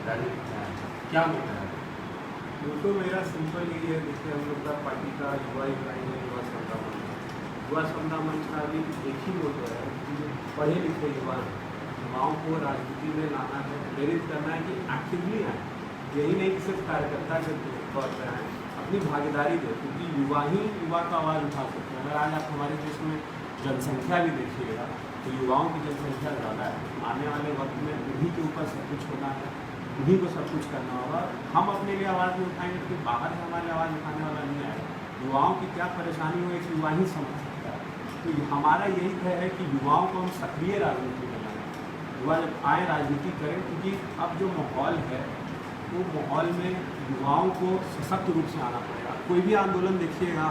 राजनीतिक में आए, क्या मुद्दा है? तो मेरा सिंपल ये है, जैसे हम लोग का पार्टी का युवा इकाई है युवा समता मंच। युवा समता मंच का अभी एक ही मोटो है कि जो पढ़े लिखे युवाओं को राजनीति में लाना है, प्रेरित करना है कि एक्टिवली आए। यही नहीं कि सिर्फ कार्यकर्ता के तौर पर आए, अपनी भागीदारी दें, क्योंकि युवा ही युवा का आवाज़ उठा सकते हैं। अगर आज आप हमारे देश में जनसंख्या भी देखिएगा तो युवाओं की जनसंख्या ज़्यादा है। आने वाले वक्त में उन्हीं के ऊपर सब कुछ होना है, उन्हीं को सब कुछ करना होगा। हम अपने लिए आवाज़ नहीं उठाएंगे तो बाहर से हमारी आवाज़ उठाने वाला नहीं आएगा। युवाओं की क्या परेशानी हो एक युवा ही समझ सकता है। तो हमारा यही तय है कि युवाओं को हम सक्रिय राजनीति में लाएं, युवा जब आए राजनीति करें, क्योंकि अब जो माहौल है वो माहौल में युवाओं को सशक्त रूप से आना पड़ेगा। कोई भी आंदोलन देखिएगा,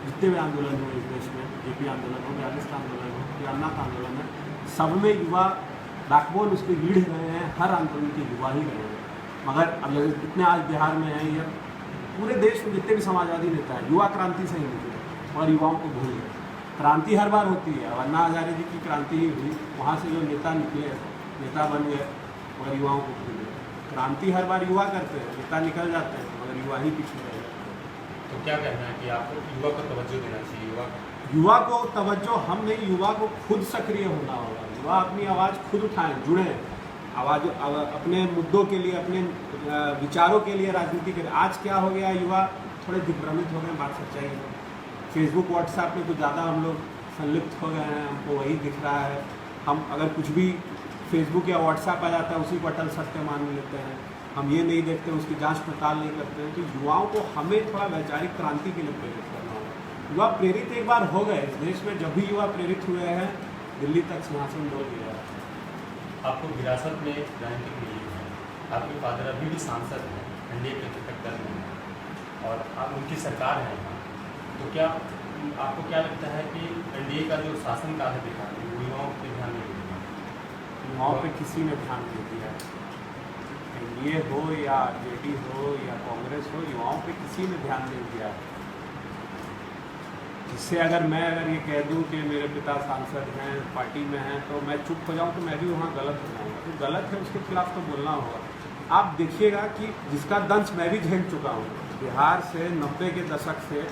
जितने भी आंदोलन हो इस देश में, जेपी आंदोलन हो, राजस्थान आंदोलन हो या अन्ना का आंदोलन है, सब में युवा बैकबोन उसके लीड रहे हैं। हर आंदोलन के युवा ही रहे हैं। मगर अब इतने आज बिहार में हैं, ये पूरे देश में जितने भी समाजवादी नेता हैं युवा क्रांति से ही निकले और युवाओं को भूल गए। क्रांति हर बार होती है, अन्ना हजारे जी की क्रांति ही हुई, वहाँ से जो नेता निकले, नेता बन गए और युवाओं को भूल गए। क्रांति हर बार युवा करते हैं, नेता निकल जाते हैं मगर युवा ही पीछे रह जाते हैं। तो क्या कहना है कि आपको युवा को तवज्जो देना चाहिए? युवा को तवज्जो हम नहीं, युवा को खुद सक्रिय होना होगा। युवा अपनी आवाज़ खुद उठाएं, जुड़ें, आवाज़ अपने मुद्दों के लिए, अपने विचारों के लिए राजनीति करें। आज क्या हो गया, युवा थोड़े दिग्भ्रमित हो गए, बात सच्चाई है। फेसबुक व्हाट्सएप में कुछ ज़्यादा हम लोग संलिप्त हो गए हैं, हमको वही दिख रहा है। हम अगर कुछ भी फेसबुक या व्हाट्सएप आ जाता है उसी को अटल सत्य मान लेते हैं। हम ये नहीं देखते, उसकी जांच पड़ताल नहीं करते हैं। तो युवाओं को हमें थोड़ा वैचारिक क्रांति के लिए प्रेरित करना होगा। युवा प्रेरित एक बार हो गए इस देश में, जब भी युवा प्रेरित हुए हैं दिल्ली तक सिंहासन डोल गया है। आपको विरासत में राजनीतिक मिली है, आपके फादर अभी भी सांसद हैं, एनडीए के घटक दल में हैं और आप उनकी सरकार है यहाँ, तो क्या आपको क्या लगता है कि एनडीए का जो शासनकाल है बिहार में वो युवाओं पे ध्यान नहीं देगा? युवाओं पे किसी ने ध्यान नहीं दिया। एनडीए हो या जेडी हो या कांग्रेस हो, युवाओं पे किसी ने ध्यान नहीं दिया। जिससे अगर मैं ये कह दूं कि मेरे पिता सांसद हैं, पार्टी में हैं, तो मैं चुप हो जाऊं तो मैं भी वहाँ गलत हो जाऊँगा। तो गलत है उसके खिलाफ तो बोलना होगा। आप देखिएगा कि जिसका दंश मैं भी झेल चुका हूँ, बिहार से 90 के दशक से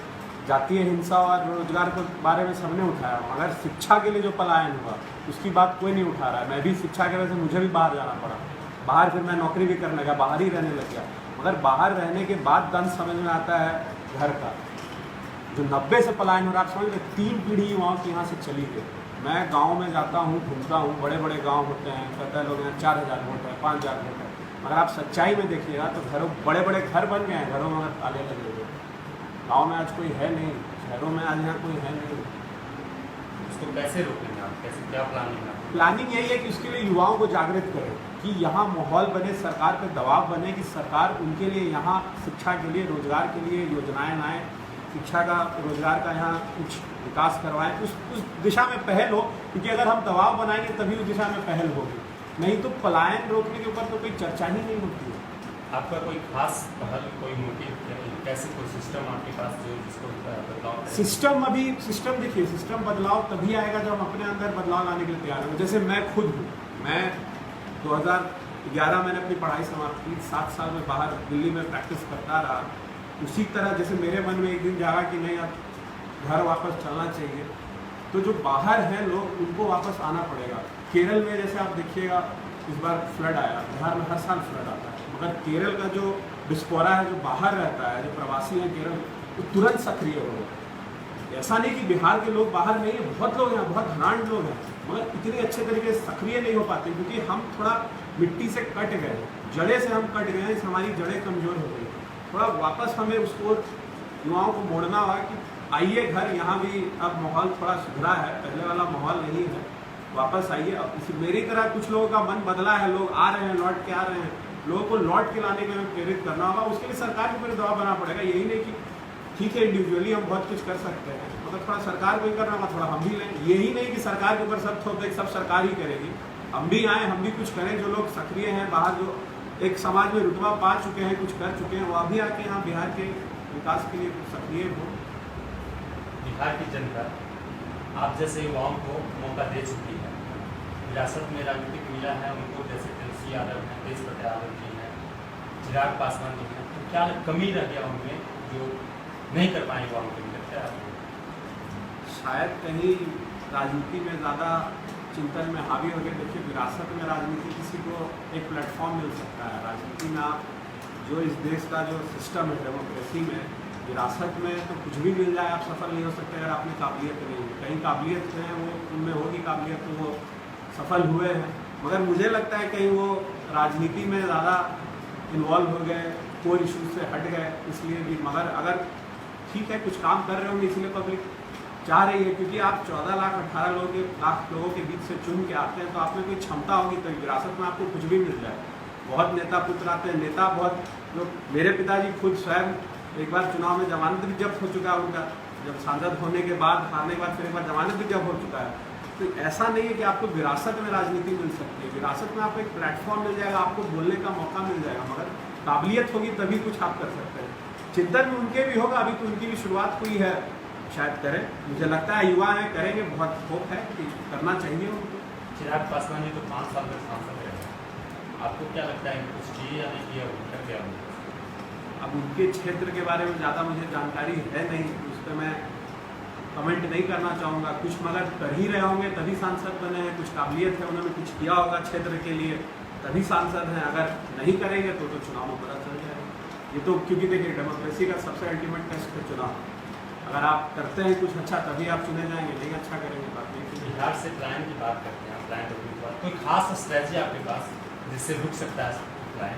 जातीय हिंसा और रोजगार के बारे में सबने उठाया, मगर शिक्षा के लिए जो पलायन हुआ उसकी बात कोई नहीं उठा रहा है। मैं भी शिक्षा की वजह से मुझे भी बाहर जाना पड़ा, बाहर फिर मैं नौकरी भी करने लगा, बाहर ही रहने लग गया। मगर बाहर रहने के बाद दंश समझ में आता है घर का, जो 90 से पलायन हो रहा है। आप समझ लो 3 पीढ़ी युवाओं की यहाँ से चली गई। मैं गांव में जाता हूँ, घूमता हूँ, बड़े बड़े गांव होते हैं, कहते हैं लोग यहाँ 4000 वोट है, 5000 वोट है, मगर आप सच्चाई में देखिएगा तो घरों बड़े बड़े घर बन गए हैं, घरों में ताले लगे हुए। गाँव में आज कोई है नहीं, शहरों में आज यहाँ कोई है नहीं। उसको कैसे रोकेंगे आप, कैसे, क्या प्लानिंग है? प्लानिंग यही है कि उसके लिए युवाओं को जागृत करें कि यहाँ माहौल बने, सरकार पे दबाव बने कि सरकार उनके लिए यहाँ शिक्षा के लिए, रोजगार के लिए योजनाएं लाएँ, शिक्षा का, रोजगार का यहाँ कुछ विकास करवाएं, उस दिशा में पहल हो। क्योंकि अगर हम दबाव बनाएंगे तभी उस दिशा में पहल होगी, नहीं तो पलायन रोकने के ऊपर तो कोई चर्चा ही नहीं होती है। आपका कोई खास पहल, कोई मोटिव, कैसे कोई सिस्टम आपके पास जो जिसको बदलाव? सिस्टम देखिए, सिस्टम बदलाव तभी आएगा जब हम अपने अंदर बदलाव लाने के लिए तैयार हो। जैसे मैं खुद हूँ, मैं 2011 मैंने अपनी पढ़ाई समाप्त की, 7 साल में बाहर दिल्ली में प्रैक्टिस करता रहा। उसी तरह जैसे मेरे मन में एक दिन जागा कि नहीं अब घर वापस चलना चाहिए, तो जो बाहर हैं लोग उनको वापस आना पड़ेगा। केरल में जैसे आप देखिएगा इस बार फ्लड आया, बिहार में हर साल फ्लड आता है, मगर केरल का जो डिस्पोरा है, जो बाहर रहता है, जो प्रवासी हैं केरल, वो तुरंत सक्रिय हो गए। ऐसा नहीं कि बिहार के लोग बाहर नहीं है, बहुत लोग हैं, बहुत धनाढ़ लोग हैं, मगर इतने अच्छे तरीके से सक्रिय नहीं हो पाते क्योंकि हम थोड़ा मिट्टी से कट गए, जड़े से हम कट गए हैं, इससे हमारी जड़ें कमज़ोर हो गई। थोड़ा वापस हमें उसको युवाओं को मोड़ना होगा कि आइए घर, यहाँ भी अब माहौल थोड़ा सुधरा है, पहले वाला माहौल नहीं है, वापस आइए। अब मेरी तरह कुछ लोगों का मन बदला है, लोग आ रहे हैं, लौट के आ रहे हैं, लोगों को लौट के लाने के लिए प्रेरित करना होगा। उसके लिए सरकार के ऊपर दबाव बनाना पड़ेगा। यही नहीं कि ठीक है इंडिविजुअली हम बहुत कुछ कर सकते हैं, मतलब थोड़ा सरकार को ही करना होगा, थोड़ा हम भी लें। यही नहीं कि सरकार के ऊपर सब थोप दें, सब सरकार ही करेगी, हम भी आएँ, हम भी कुछ करें। जो लोग सक्रिय हैं बाहर, जो एक समाज में रुतबा पा चुके हैं, कुछ कर चुके हैं, वो अभी आके यहाँ बिहार के विकास के लिए सक्रिय हो। बिहार की जनता आप जैसे युवाओं को मौका दे चुकी है, विरासत में राजनीतिक मिला है उनको, जैसे तेजस्वी यादव हैं, तेज प्रताप यादव जी हैं, चिराग पासवान जी हैं, तो क्या कमी रह गया उनमें जो नहीं कर पाए युवाओं के लिए, लगता है आपको? शायद कहीं राजनीति में ज़्यादा चिंतन में हावी हो गए। देखिए, विरासत में राजनीति किसी को एक प्लेटफॉर्म मिल सकता है। राजनीति में आप जो इस देश का जो सिस्टम है डेमोक्रेसी में, विरासत में तो कुछ भी मिल जाए आप सफल नहीं हो सकते अगर आप में काबिलियत नहीं है। कहीं काबिलियत है, वो उनमें होगी काबिलियत तो वो सफल हुए हैं, मगर मुझे लगता है कहीं वो राजनीति में ज़्यादा इन्वॉल्व हो गए, कोर इशूज से हट गए, इसलिए भी। मगर अगर ठीक है कुछ काम कर रहे होंगे इसलिए पब्लिक चाह रही है, क्योंकि आप 14 लाख 18 लाख लोगों के बीच से चुन के आते हैं तो आप में कोई क्षमता होगी तो विरासत में आपको कुछ भी मिल जाए। बहुत नेता पुत्र आते हैं, नेता बहुत जो मेरे पिताजी खुद स्वयं एक बार चुनाव में जमानत भी जब्त हो चुका है उनका, जब सांसद होने के बाद हारने के बाद फिर एक बार जमानत भी जब्त हो चुका है। तो ऐसा नहीं है कि आपको विरासत में राजनीति मिल सकती है। विरासत में आपको एक प्लेटफॉर्म मिल जाएगा, आपको बोलने का मौका मिल जाएगा, मगर काबिलियत होगी तभी कुछ आप कर सकते हैं। चिंतन भी उनके भी होगा, अभी तो उनकी भी शुरुआत हुई है, शायद करें। मुझे लगता है युवा हैं, करेंगे, बहुत होप है कि करना चाहिए उनको। चिराग पासवान जी तो 5 साल तक सांसद रहे, आपको क्या लगता है कुछ किए या नहीं किया, कर गया? अब उनके क्षेत्र के बारे में ज़्यादा मुझे जानकारी है नहीं, उस पर मैं कमेंट नहीं करना चाहूँगा। कुछ मगर कर ही रहे होंगे तभी सांसद बने हैं, कुछ काबिलियत है, उन्होंने कुछ किया होगा क्षेत्र के लिए तभी सांसद हैं। अगर नहीं करेंगे तो चुनाव में पता चल जाएगा। ये तो क्योंकि देखिए डेमोक्रेसी का सबसे अल्टीमेट टेस्ट है चुनाव। अगर आप करते हैं कुछ अच्छा तभी आप चुने जाएंगे, नहीं अच्छा करेंगे बात नहीं। बिहार से प्लान की बात करते हैं, प्लान रोकने के बाद कोई खास स्ट्रैटेजी आपके पास जिससे रुक सकता है प्लान?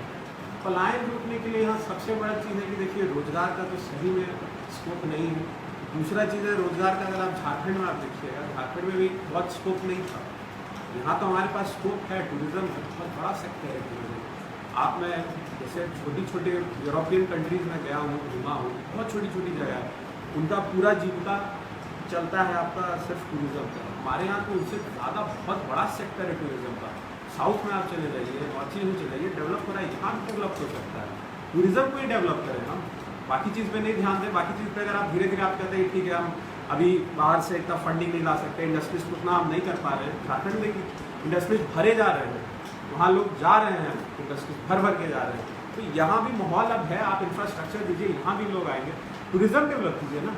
पलायन रोकने के लिए यहाँ सबसे बड़ा चीज़ है कि देखिए रोजगार का तो सही में स्कोप नहीं है। दूसरा चीज़ है रोजगार का, अगर आप झारखंड में आप देखिएगा, झारखंड में भी बहुत स्कोप नहीं था। यहाँ तो हमारे पास स्कोप है, टूरिज्म है, बहुत बड़ा सेक्टर है टूरिज्म। आप मैं जैसे छोटी छोटी यूरोपियन कंट्रीज़ में गया हूँ, घूमा हूँ, बहुत छोटी छोटी जगह है, उनका पूरा जीविका चलता है आपका सिर्फ टूरिज्म का। हमारे यहाँ तो उससे ज़्यादा बहुत बड़ा सेक्टर है टूरिज्म का। साउथ में आप चले जाइए, नॉर्थ ईस्ट में चले जाइए, डेवलप हो रहा है, यहाँ डेवलप हो सकता है। टूरिज्म को ही डेवलप करें हम, बाकी चीज़ पे नहीं ध्यान दें। बाकी चीज़ पे अगर आप धीरे धीरे आप कहते हैं ठीक है हम अभी बाहर से इतना फंडिंग नहीं ला सकते, इंडस्ट्रीज को उतना हम नहीं कर पा रहे हैं। झारखंड में इंडस्ट्रीज भरे जा रहे हैं, वहाँ लोग जा रहे हैं, इंडस्ट्रीज भर भर के जा रहे हैं। तो यहाँ भी माहौल अब है, आप इंफ्रास्ट्रक्चर दीजिए, यहाँ भी लोग आएंगे। टूरिज्म डेवलप कीजिए ना।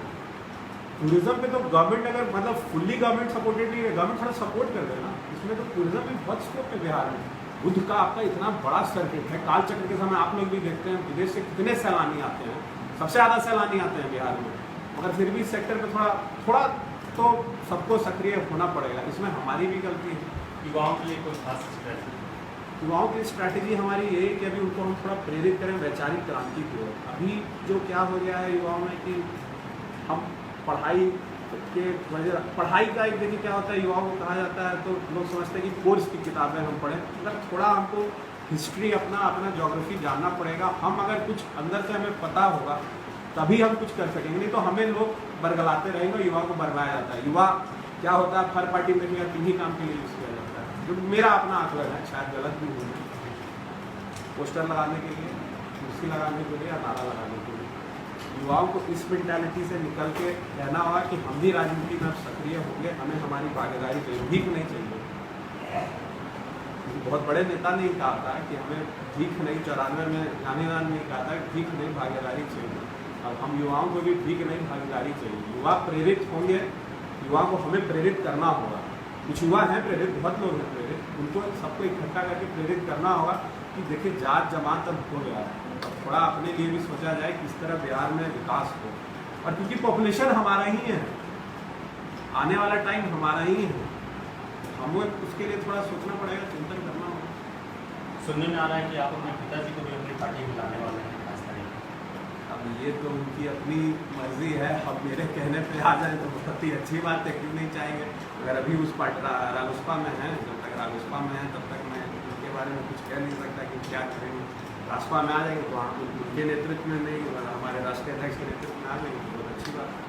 टूरिज्म पे तो गवर्नमेंट अगर मतलब फुल्ली गवर्नमेंट सपोर्टेड नहीं है, गवर्नमेंट थोड़ा सपोर्ट कर देना। इसमें तो टूरिज्म भी बहुत स्कोप है बिहार में। बुद्ध का आपका इतना बड़ा सर्किट है, काल चक्र के समय आप लोग भी देखते हैं विदेश से कितने सैलानी आते हैं, सबसे ज़्यादा सैलानी आते हैं बिहार में। मगर फिर भी इस सेक्टर पे थोड़ा तो सबको सक्रिय होना पड़ेगा, इसमें हमारी भी गलती है। युवाओं के लिए कोई खास स्ट्रैटेजी? युवाओं की स्ट्रैटेजी हमारी यही है कि अभी उनको हम थोड़ा प्रेरित करें वैचारिक क्रांति की ओर। अभी जो क्या हो गया है युवाओं में कि हम पढ़ाई का एक देखिए क्या होता है, युवाओं को कहा जाता है तो लोग समझते हैं कि कोर्स की किताबें हम पढ़ें, मतलब थोड़ा हमको हिस्ट्री अपना ज्योग्राफी जानना पड़ेगा। हम अगर कुछ अंदर से हमें पता होगा तभी हम कुछ कर सकेंगे, नहीं तो हमें लोग बरगलाते रहेंगे, युवा को बरगलाया जाता है। युवा क्या होता है, हर पार्टी में देखिएगा किन्हीं काम के लिए यूज़ किया जाता है, जो मेरा अपना आकलन है, शायद गलत भी होगा। पोस्टर लगाने के लिए, कुर्सी लगाने के लिए या नारा लगाने के लिए। युवाओं को इस मेंटालिटी से निकल के रहना होगा कि हम भी राजनीति में अब सक्रिय होंगे, हमें हमारी भागीदारी चाहिए, भीख नहीं चाहिए। बहुत बड़े नेता ने कहा था कि हमें भीख नहीं, 94 में गांधीनाथ ने कहा था भीख नहीं भागीदारी चाहिए। अब हम युवाओं को भी भीख नहीं भागीदारी चाहिए। युवा प्रेरित होंगे, युवा को हमें प्रेरित करना होगा। कुछ युवा हैं प्रेरित, बहुत लोग हैं प्रेरित, उनको सबको इकट्ठा करके प्रेरित करना होगा कि देखिए जात जमात अब हो गया है, अब थोड़ा अपने लिए भी सोचा जाए किस तरह बिहार में विकास हो। और क्योंकि पॉपुलेशन हमारा ही है, आने वाला टाइम हमारा ही है, हमें उसके लिए थोड़ा सोचना पड़ेगा, चिंतन करना होगा। सुनने में आ रहा है कि आप अपने पिताजी को भी अपनी पार्टी में लाने वाले हैं खास तरीके। अब ये तो उनकी अपनी मर्जी है, अब मेरे कहने पे आ जाए तो बहुत ही अच्छी बात है, क्यों नहीं चाहेंगे। अगर अभी उस पार्टी रालोसपा में हैं, जब तक रालोसपा में हैं तब तक मैं उनके बारे में कुछ कह नहीं सकता कि क्या करेंगे। रालोसपा में आ जाएंगे तो उनके नेतृत्व में नहीं, हमारे राष्ट्रीय अध्यक्ष के नेतृत्व में आ जाएंगे तो बहुत अच्छी बात है।